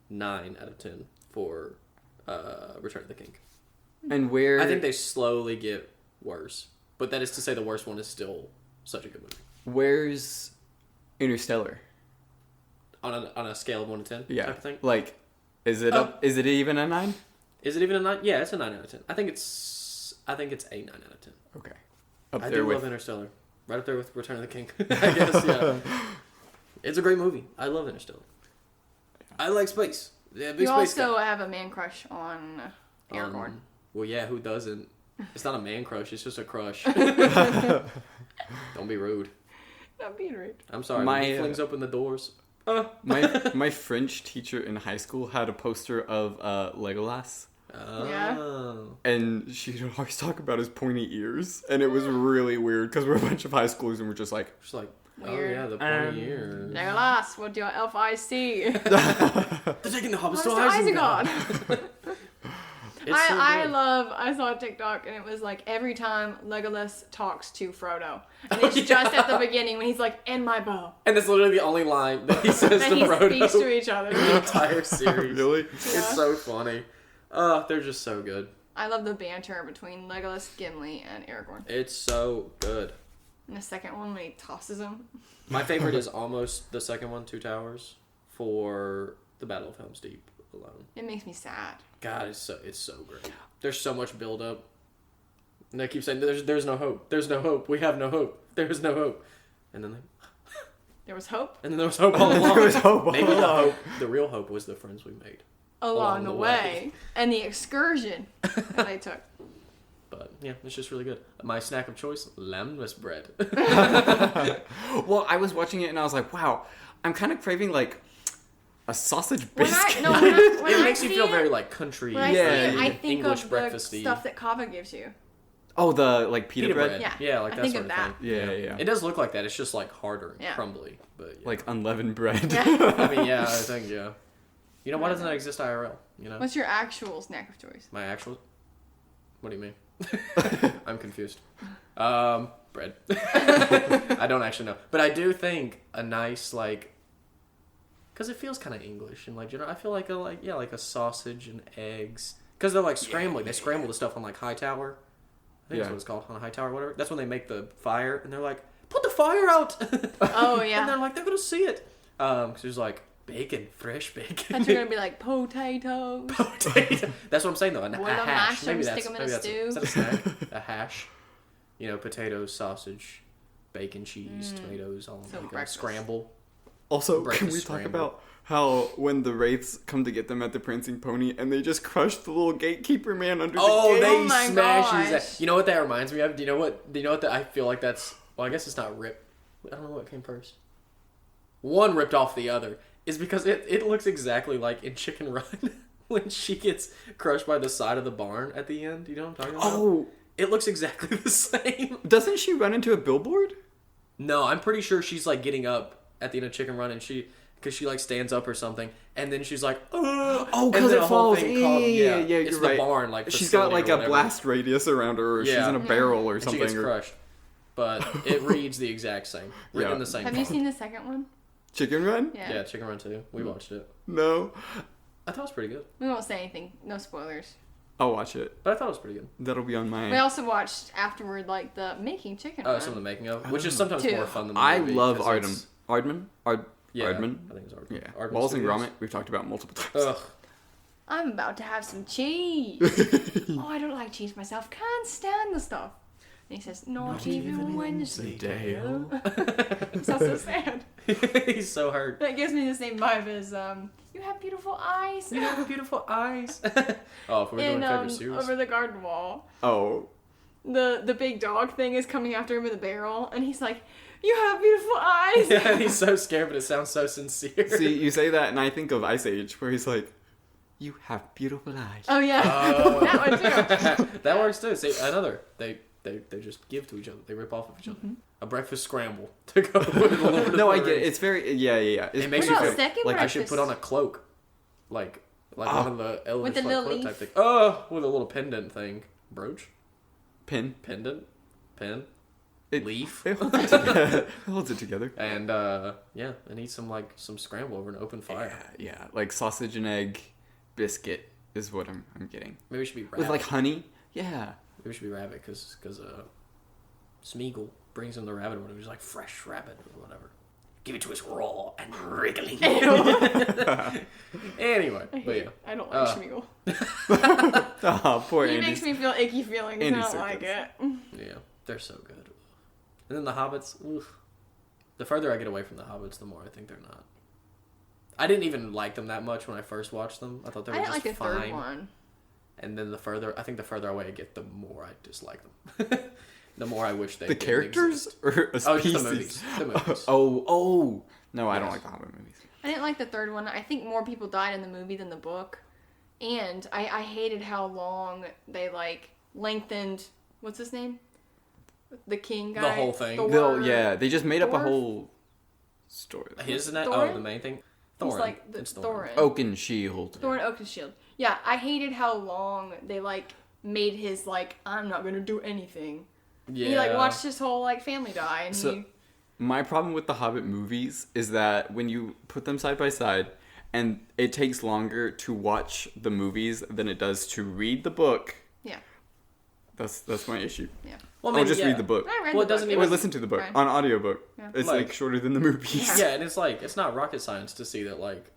9 out of 10 for Return of the King. And where I think they slowly get worse, but that is to say the worst one is still such a good movie. where's Interstellar? On a scale of 1 to 10 Yeah, type of thing. like, is it up? Is it even a 9? Is it even a 9? Yeah, it's a 9 out of 10. I think it's a 9 out of 10. Okay, up I there do with love Interstellar. Right up there with Return of the King. I guess, yeah. It's a great movie. I love Interstellar. I like space. Yeah, big You space guy. also have a man crush on Aragorn. Well, yeah, who doesn't? It's not a man crush. It's just a crush. Don't be rude. Not being rude. I'm sorry. My, When he flings open the doors. my French teacher in high school had a poster of Legolas. Oh. And she'd always talk about his pointy ears, and it was really weird because we're a bunch of high schoolers and we're just like, Just like, Weird. oh yeah, the pointy ears. Legolas, what do your elf eyes see? They're taking the hobbits to Isengard. It's so good. I saw a TikTok and it was like every time Legolas talks to Frodo. And it's just at the beginning when he's like, and my bow. And that's literally the only line that he says That to he Frodo. speaks to each other. The entire series. really? Yeah. It's so funny. They're just so good. I love the banter between Legolas, Gimli, and Aragorn. It's so good. And the second one when he tosses him. My favorite is almost the second one, Two Towers, for the Battle of Helm's Deep alone. It makes me sad. God, it's so great. There's so much build up. And they keep saying, there's no hope. There's no hope. We have no hope. There's no hope. And then There was hope there was hope all along. There was hope all Maybe along. the real hope was the friends we made. along the way. And the excursion that they took. But yeah, it's just really good. My snack of choice, lamb bread. Well, I was watching it and I was like, wow, I'm kind of craving like a sausage biscuit. When It I makes you see feel it- very like country. When I Yeah, see it, yeah. I think English of the breakfasty stuff that Kava gives you. Oh, the like pita, bread? Yeah. like I that think sort of of that. thing. Yeah. It does look like that. It's just like harder and Yeah. crumbly. But yeah. Like unleavened bread. Yeah. I mean, yeah, I think yeah. You know, why doesn't that exist IRL? You know, What's your actual snack of choice? my actual. What do you mean? I'm confused. Bread. I don't actually know, but I do think a nice like, because it feels kind of English and like I feel like a sausage and eggs because they're like scrambling. They scramble the stuff on like Hightower. I think that's Yeah. what it's called, on a Hightower or whatever. That's when they make the fire and they're like, put the fire out. Oh, yeah. And they're like, they're gonna see it. Because there's like bacon, fresh bacon. And you're gonna be like potatoes. Potato. That's what I'm saying though. A Boil them, hash. mash them, Maybe stick that's them in maybe a that's stew. is that a snack? A hash. You know, potatoes, sausage, bacon, cheese, tomatoes, all So like a breakfast. scramble. Also, Breakfast can we talk scramble. about how when the wraiths come to get them at the Prancing Pony and they just crush the little gatekeeper man under Oh, the gate? they Oh my smash his gosh. ass. You know what that reminds me of? Do you know what I feel like that's... Well, I guess it's not ripped. I don't know what came first. One ripped off the other. Is because it looks exactly like in Chicken Run when she gets crushed by the side of the barn at the end. You know what I'm talking about? Oh, It looks exactly the same. doesn't she run into a billboard? No, I'm pretty sure she's like getting up at the end of Chicken Run and because she like stands up or something and then she's like, oh, Oh, and because then it a whole falls. thing Yeah, called- yeah, it's you're the right. barn like She's got facility like or a whatever. blast radius around her, or she's Yeah. in a barrel or And something. she gets or- crushed. But it reads the exact same. Written Yeah. in the same Have you font. seen the second one? Chicken Run? Yeah, Chicken Run 2. We watched it. No. I thought it was pretty good. We won't say anything. No spoilers. I'll watch it. But I thought it was pretty good. That'll be on my... We also watched afterward, like, the making chicken Oh, run. some of the making of, which is sometimes Two. more fun than the I movie. love 'cause Ardman. Yeah, Ardman? I think it's Ardman. Yeah. Ardman Walls and Studios. Gromit, we've talked about multiple times. Ugh. I'm about to have some cheese. Oh, I don't like cheese myself. Can't stand the stuff. And he says, not even Wednesday. It sounds so sad. He's so hurt. That gives me the same vibe as, you have beautiful eyes. You have beautiful eyes. Oh, if we're doing And, favorite series. over the garden wall. Oh. The big dog thing is coming after him with a barrel, and he's like, you have beautiful eyes. Yeah, he's so scared, but it sounds so sincere. See, you say that, and I think of Ice Age, where he's like, you have beautiful eyes. Oh, yeah. Oh. That one, too. That works, too. See, another. They just give to each other. They rip off of each other. A breakfast scramble to go with Lord of No, the I get it. Rings. It's very... Yeah. It's It makes What you about feel second like I breakfast? should put on a cloak. Like one of the With elements the like little cloak leaf. type thing. Oh, with a little pendant thing. Brooch? Pin. Pendant? Pen? It, Leaf? It holds it together. It holds it together. And, yeah, and eat some scramble over an open fire. Yeah. Like sausage and egg biscuit is what I'm getting. Maybe we should be rabbit. With like honey. Yeah. Maybe we should be rabbit, because Smeagol brings him the rabbit when it was like fresh rabbit or whatever. Give it to us raw and wriggling. Anyway, but yeah. I don't like Schmeagol. Oh, poor He Andy. makes me feel icky feelings. Andy I don't like it. Yeah, they're so good. And then the Hobbits, oof. The further I get away from the Hobbits, the more I think they're not. I didn't even like them that much when I first watched them. I thought they were I didn't just like the fine. third one. And then the further away I get, the more I dislike them. The more I wish they The didn't characters? exist. Or a Oh, species? just the movies. The movies. Oh. No, I don't Yes. like the Hobbit movies. I didn't like the third one. I think more people died in the movie than the book. And I hated how long they, like, lengthened... What's his name? The king guy? The whole thing. Thor. They just made up a Thor? whole story. His name? Thorin? Oh, the main thing? He's Thorin. like the It's Thorin. Oakenshield. Thorin Oakenshield. Yeah, I hated how long they, like, made his, like, I'm not gonna do anything. Yeah. He, like, watched his whole, like, family die, and So- My problem with the Hobbit movies is that when you put them side by side, and it takes longer to watch the movies than it does to read the book. Yeah. That's my issue. Yeah. Well, Or just read the book. I read Well, the it doesn't book. even- Or listen to the book Right. on audiobook. Yeah. It's Like- like shorter than the movies. Yeah, and it's like, it's not rocket science to see that, like,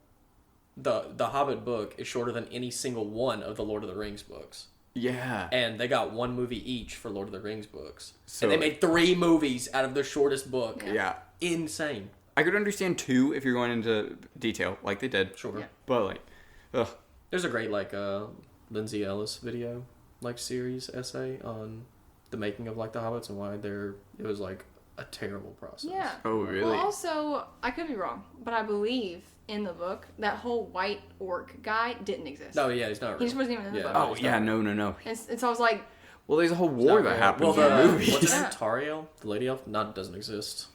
the Hobbit book is shorter than any single one of the Lord of the Rings books. Yeah. And they got one movie each for Lord of the Rings books. So- and they made 3 movies out of the shortest book. Yeah. Insane. I could understand 2 if you're going into detail, like they did. Sure. Yeah. But like, ugh. There's a great, like, Lindsay Ellis video, like, series essay on the making of, like, the Hobbits and why it was, like, a terrible process. Yeah. Oh, really? Well, also, I could be wrong, but I believe in the book that whole white orc guy didn't exist. No, yeah, he's not real. He just wasn't even in the Yeah. book. Oh it's yeah, not no. And so I was like, Well, there's a whole It's war not that real. happens Well, in the movie. What's his name? Yeah. Tariel, the lady elf, doesn't exist.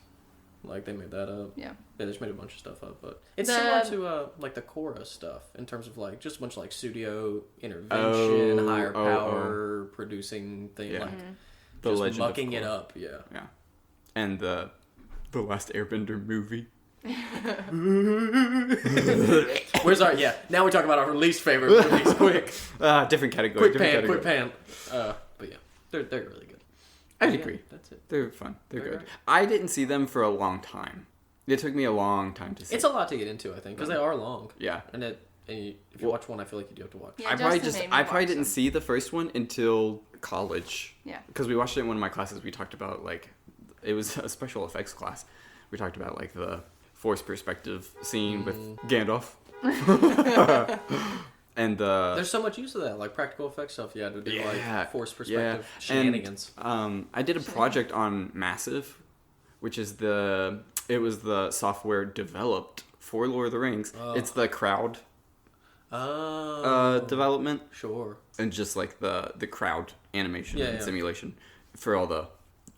Like, they made that up. yeah. Yeah, they just made a bunch of stuff up, but it's The- similar to like the Korra stuff in terms of like just a bunch of like studio intervention, higher power producing thing, Yeah. like The just Legend of mucking it Korra. up. Yeah. Yeah. And the Last Airbender movie. Where's our Now we talk about our least favorite movies. Quick Different category. quick pan. But yeah, they're really good. I Yeah, agree. That's it. They're fun. They're Very good. right. I didn't see them for a long time. It took me a long time to see. It's a lot to get into, I think, because they are long. Yeah. And if you watch one, I feel like you do have to watch. Yeah, I probably Justin made me I probably watch didn't them. see the first one until college. Yeah. Because we watched it in one of my classes. We talked about like it was a special effects class. We talked about like the force perspective scene with Gandalf. And There's so much use of that, like practical effects stuff. Yeah, to do like force perspective shenanigans. And I did a project on Massive, which is it was the software developed for Lord of the Rings. Oh. It's the crowd Oh, development sure. and just like the crowd animation Yeah, and yeah. simulation for all the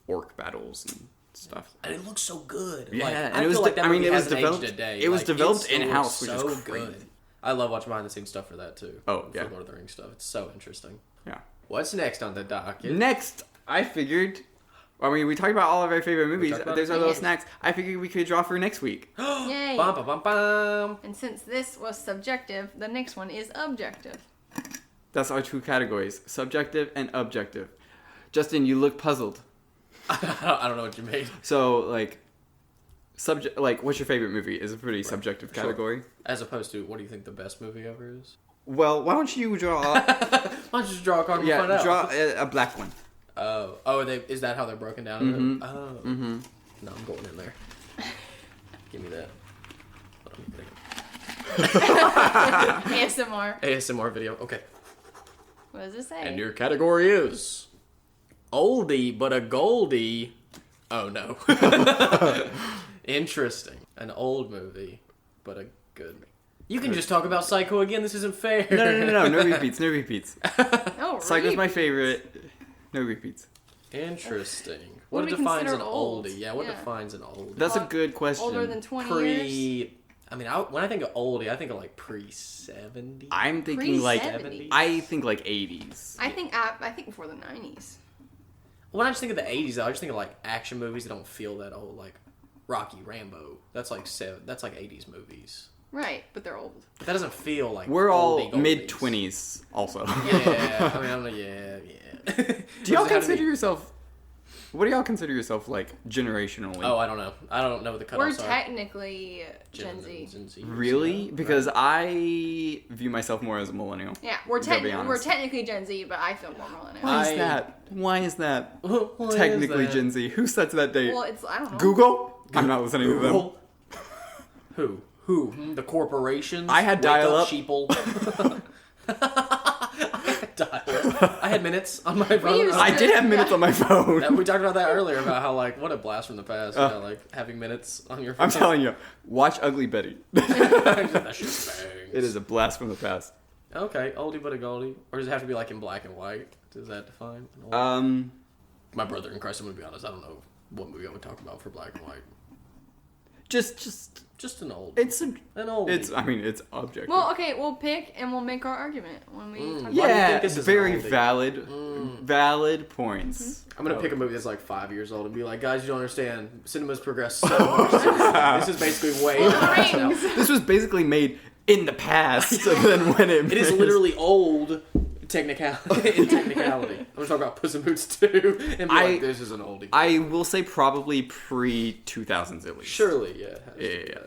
orc battles and stuff. And it looks so good. Yeah, like, and I it was feel like that I mean movie it was hasn't developed aged a day. it was Like, developed it in house, looks which so is crazy. good. I love watching behind the scenes stuff for that too. Oh, for yeah. Lord of the Rings stuff. It's so interesting. Yeah. What's next on the docket? Next, I figured. I mean, we talked about all of our favorite movies. talked about There's it. our little Yeah. snacks. I figured we could draw for next week. Yay. Bum, bum, bum, bum. And since this was subjective, the next one is objective. That's our two categories, subjective and objective. Justin, you look puzzled. I don't know what you mean. So, like, what's your favorite movie is a pretty subjective category. Sure. As opposed to, what do you think the best movie ever is? Well, why don't you draw... Why don't you just draw a card and find out? Draw a black one. Oh, is that how they're broken down? Mm-hmm. Oh. Mm-hmm. No, I'm going in there. Give me that. ASMR. ASMR video. Okay. What does it say? And your category is oldie but a goldie. Oh no. Interesting. An old movie, but a good. You can just talk about Psycho again. This isn't fair. No. No repeats. No repeats. Oh, Psycho's my favorite. No repeats. Interesting. What What do we defines consider an old? oldie? Yeah, what Yeah. defines an oldie? That's a good question. older than 20 years. I mean, when I think of oldie, I think of like pre-70s. I'm thinking like... Pre-70s. I think like 80s. I think before the 90s. When I just think of the 80s, though, I just think of like action movies that don't feel that old, like Rocky, Rambo. That's like 80s movies. Right, but they're old. But that doesn't feel like We're all oldie goldies. mid-20s also. Yeah, I mean, I'm like, yeah. Do y'all consider yourself... What do y'all consider yourself, like, generationally? Oh, I don't know. I don't know what the cutoffs We're are. technically Gen Z. Really? Because I view myself more as a millennial. Yeah, we're Gotta be technically honest. Gen Z, but I feel more millennial. Why is that? Why is Technically that? Gen Z. Who sets that date? Well, it's I don't know. Google? I'm not listening to them. Google? Who? The corporations? I had Wake up, dial-up. sheeple. I had minutes on my phone. used I did have minutes on my phone. We talked about that earlier about how like what a blast from the past. Like having minutes on your phone. I'm telling you, watch Ugly Betty. That shit bangs. It is a blast from the past. Okay, oldie but a goldie, or does it have to be like in black and white? Does that define? An oldie? My brother in Christ. I'm gonna be honest. I don't know what movie I would talk about for black and white. Just an old. it's an oldie. it's objective. Well, okay, we'll pick and we'll make our argument when we talk Why about do you yeah, think this is very an oldie? valid points. I'm gonna pick a movie that's like 5 years old and be like, guys, you don't understand. Cinema's progressed so much. This is basically way past now. This was basically made in the past than when it It is literally old technicality. In technicality, I'm gonna talk about Puss in Boots 2 and be like, this is an oldie. I will say probably pre-2000s at least. Surely, yeah. Yeah.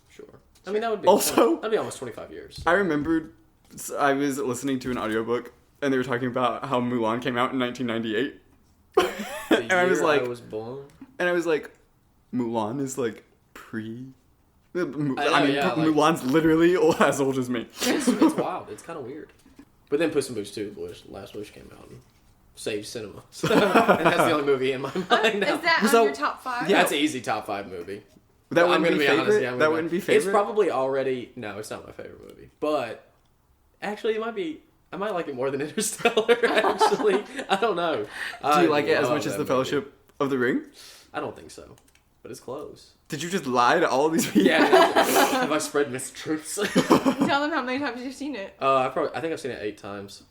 Sure. I mean, that would be Also- that'd be almost 25 years. I remembered I was listening to an audiobook and they were talking about how Mulan came out in 1998. The And I was year like, I was born. and I was like, Mulan is like pre. yeah, like- Mulan's literally as old as me. It's wild. It's kind of weird. But then Puss in Boots 2, Last Wish came out and saved cinema. So, and that's the only movie in my mind now. Is that So- on your top 5? Yeah. That's an easy top 5 movie. That I'm wouldn't gonna be be favorite. honest. Yeah, I'm that gonna wouldn't be It's favorite. probably already... No, it's not my favorite movie. But actually, it might be... I might like it more than Interstellar, actually. I don't know. Do you like it as much as The Fellowship of the Ring? I don't think so. But it's close. Did you just lie to all of these people? Yeah. Have I spread mistruths? Tell them how many times you've seen it. I think I've seen it 8 times.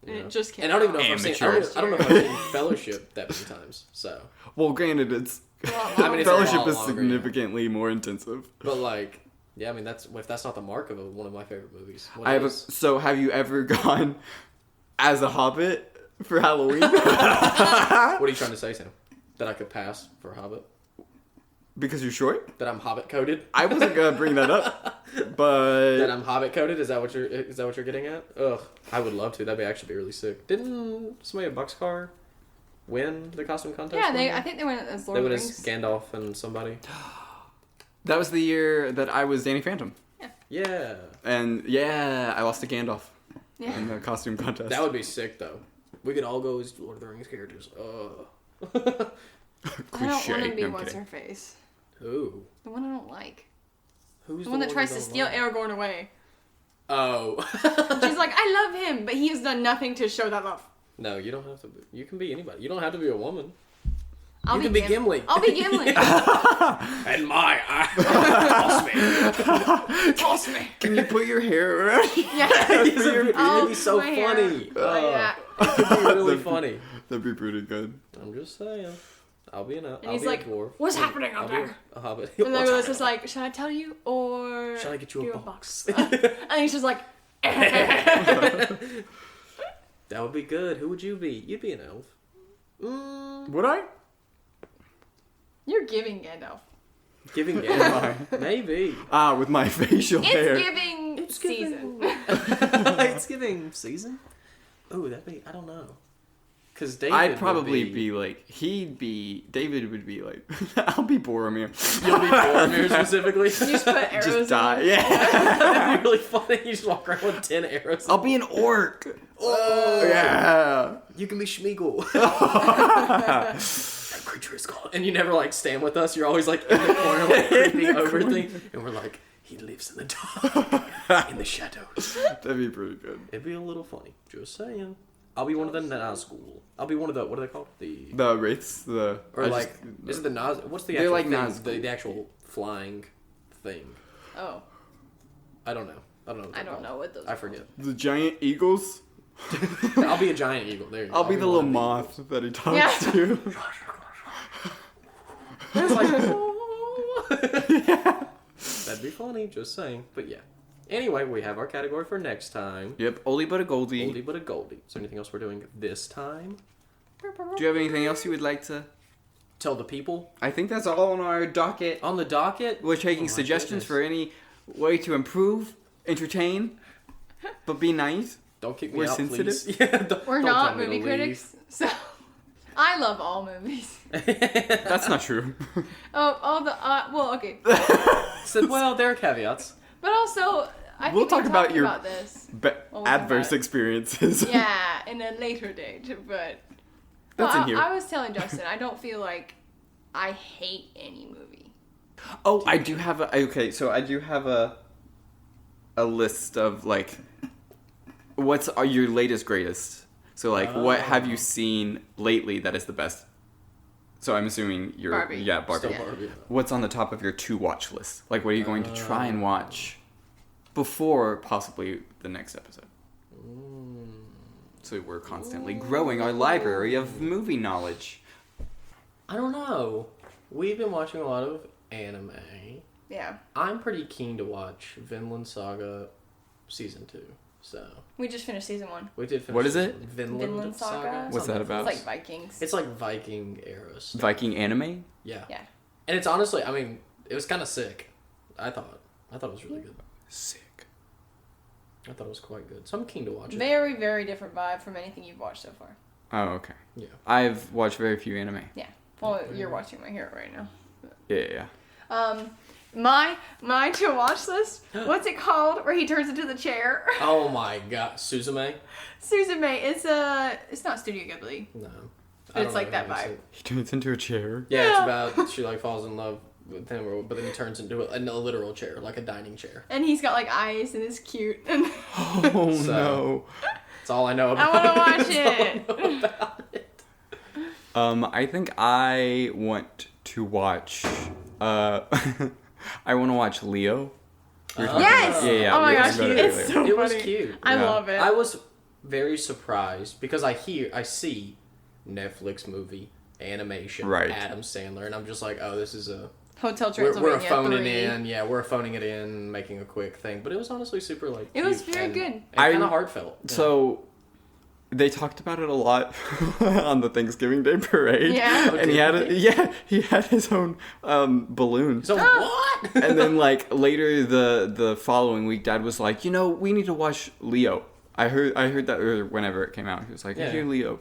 And it just came And I don't even know out. if I've seen... Amateur. I don't know if I've seen Fellowship that many times. So... Well, granted, it's I mean, it's a Fellowship lot is longer, significantly more intensive. But like, yeah, I mean if that's not the mark of one of my favorite movies. What is? So have you ever gone as a hobbit for Halloween? What are you trying to say, Sam? That I could pass for a Hobbit? Because you're short? That I'm Hobbit coded? I wasn't gonna bring that up, That but I'm Hobbit coded? Is that what you're getting at? Ugh, I would love to. That'd actually be really sick. Didn't somebody at Boxcar win the costume contest? Yeah, one year? I think they went as Lord They of the went Rings. as Gandalf and somebody. that was the year that I was Danny Phantom, Yeah, and yeah, I lost to Gandalf Yeah. in the costume contest. that would be sick though. We could all go as Lord of the Rings characters. I don't want to be No, I'm what's kidding. her face. Who? The one I don't like. Who's The one that tries to you don't steal like? Aragorn away. Oh. She's like, I love him, but he has done nothing to show that love. No, you don't have to. You can be anybody. You don't have to be a woman. I'll You can be Gimli. I'll be Gimli. And my eye. Toss me. Can you put your hair around? Yeah. It'd be so my hair. funny. Yeah. It'd be really funny. That'd be pretty good. I'm just saying. I'll be an. And he's like, a dwarf. "What's happening I'll out be there?" A hobbit. And What's Legolas is happening? like, should I tell you or Shall I get you a give box? and he's just like, That would be good. Who would you be? You'd be an elf. Would I? You're giving Gandalf. Giving Gandalf. Maybe. With my facial hair. It's giving season. It's giving season? Ooh, that'd be... I don't know. Because David I'd probably be like... David would be like... I'll be Boromir. You'll be Boromir specifically? You just put arrows Just die. in. Yeah. That'd be really funny. You just walk around with 10 arrows. I'll be an orc. Oh, Yeah. You can be Schmeagol. That creature is called... And you never, like, stand with us. You're always, like, in the corner, like, creeping over things. And we're like, he lives in the dark. In the shadows. That'd be pretty good. It'd be a little funny. Just saying. I'll be one of the Nazgul. I'll be one of the... What are they called? The wraiths? Is it the Naz... What's the They're actual like thing? Nazgul. The actual flying thing. Oh, I don't know. What I they're don't called. know what those I are. forget. The giant eagles? I'll be a giant eagle. There you go. I'll be the little one of moth that he talks Yeah. to. It's like, oh. That'd be funny, just saying. But yeah. Anyway, we have our category for next time. Yep, oldie but a goldie. Oldie but a goldie. Is there anything else we're doing this time? Do you have anything else you would like to... Tell the people I think that's all on our docket. on the docket. We're taking Oh my suggestions goodness. for any way to improve, entertain, but be nice. Don't kick me We're out, sensitive? please. Yeah, We're don't not tell me to movie leave. critics, so I love all movies. That's not true. Oh, all the well, okay, Said, well, there are caveats. but also I We'll think talk we about talked your- about this. Well, Adverse about it. experiences. Yeah, in a later date, but That's in here. I was telling Justin, I don't feel like I hate any movie. Oh, I do have a list of like what's are your latest greatest. So like what have you seen lately that is the best? So I'm assuming you're Barbie. Yeah, Barbie. Still Barbie. What's on the top of your to watch list? Like what are you going to try and watch before possibly the next episode? So we're constantly growing our library of movie knowledge. I don't know. We've been watching a lot of anime. Yeah, I'm pretty keen to watch Vinland Saga Season 2. So, we just finished season 1. we did finish What is season it? one. Vinland Saga? What's that Something. about? It's like Vikings. It's like Viking era stuff. Viking anime? Yeah. Yeah. And it's honestly, I mean, it was kind of sick. I thought it was really good. Sick. I thought it was quite good. So I'm keen to watch it. Very, very different vibe from anything you've watched so far. Oh, okay. Yeah. I've watched very few anime. Yeah. Well, you're watching My Hero right now. Yeah. My to watch list. What's it called? Where he turns into the chair. Oh my god, Suzume? Suzume. It's not Studio Ghibli. No. But it's like that vibe. He turns into a chair. Yeah, it's about she like falls in love with him, but then he turns into a literal chair, like a dining chair. And he's got like eyes and it's cute. And Oh So- no. That's all I know about I want to watch That's all I it. know about it. I think I want to watch I want to watch Leo. We were talking Yes! about- Yeah. Oh my we were gosh, talking about it's earlier. so It was funny. cute. I Yeah. love it. I was very surprised because I see Netflix movie animation, Right. Adam Sandler, and I'm just like, oh, this is a Hotel we're Transylvania phoning 3. in, yeah, we're phoning it in, making a quick thing, but it was honestly super like It was cute very and, good. and I- kind of heartfelt. Yeah. So they talked about it a lot on the Thanksgiving Day parade. Yeah. And he had his own balloon. So what? And then like later the following week, Dad was like, we need to watch Leo. I heard that whenever it came out. He was like, Yeah. "Hey, Leo."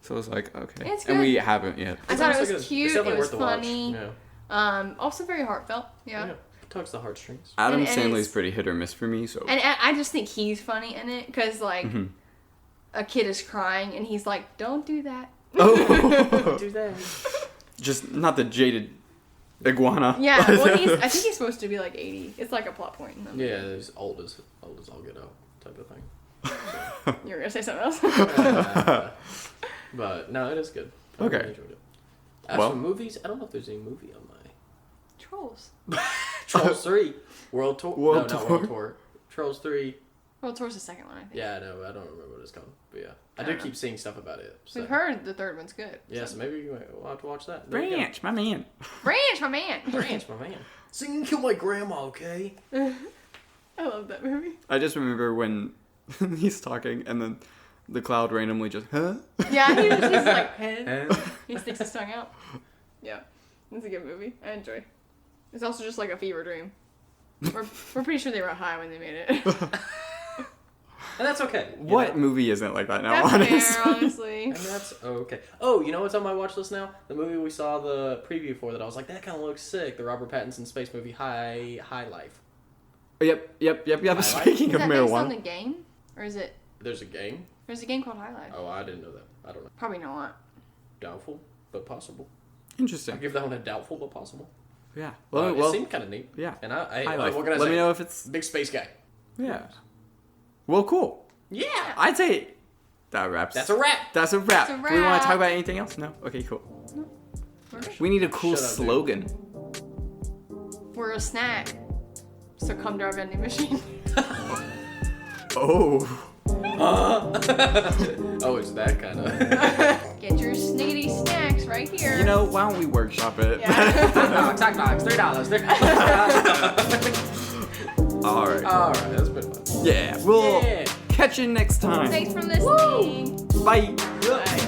So I was like, "Okay." It's And we good. haven't yet. I thought it honestly was good. cute. It's It definitely was worth the watch. funny. Yeah. Also very heartfelt. Yeah. Yeah. Tugs the heartstrings. Adam and Sandler's it's- pretty hit or miss for me. So And I just think he's funny in it because like a kid is crying and he's like, "Don't do that." oh, Do that. just not the jaded iguana. Yeah. Well, I think he's supposed to be like 80. It's like a plot point. In the movie. Yeah, it's old as all get out type of thing. You were gonna say something else. But no, it is good. I Okay. really enjoyed it. As Well- for movies, I don't know if there's any movie on my Trolls. Trolls 3 World Tour. World no, not Tour. World Tour. Trolls 3. Well, Tour's the second one, I think. Yeah, I know. I don't remember what it's called, but yeah, I I do don't keep seeing stuff about it. So. We've heard the third one's good. Yeah, so maybe we'll have to watch that. There you go. Branch, my man. Branch, my man. Branch, my man. So you can kill my grandma, okay? I love that movie. I just remember when he's talking and then the cloud randomly just, huh? Yeah, he's like, Eh? he sticks his tongue out. Yeah, it's a good movie. I enjoy. It's also just like a fever dream. We're pretty sure they were high when they made it. And that's okay. What movie isn't like that now, That's honestly? fair, honestly. And that's okay. Oh, you know what's on my watch list now? The movie we saw the preview for that I was like, that kind of looks sick. The Robert Pattinson space movie, High Life. Yep. Life? Speaking Is of that based on marijuana. the game? Or is it... There's a game? There's a game called High Life. Oh, I didn't know that. I don't know. Probably not. Doubtful, but possible. I Interesting. give that one a doubtful, but possible. Yeah. Well, Well, it seemed kind of neat. yeah. And I High Life. what can I Let say? me know if it's... Big space guy. Yeah. Well, cool. Yeah. I'd say that wraps. That's a wrap. That's a wrap. That's a Do we want wrap. to talk about anything else? No? Okay, cool. We're good. We need a cool Shut up, dude. slogan. We're a snack. So come to our vending machine. Oh. Oh, it's that kind of. Get your sniggity snacks right here. You know, why don't we workshop it? Yeah. Hot dogs, $3. All right. All right, that's been fun. Yeah. We'll Yeah. catch you next time. Thanks for listening. Bye. Bye.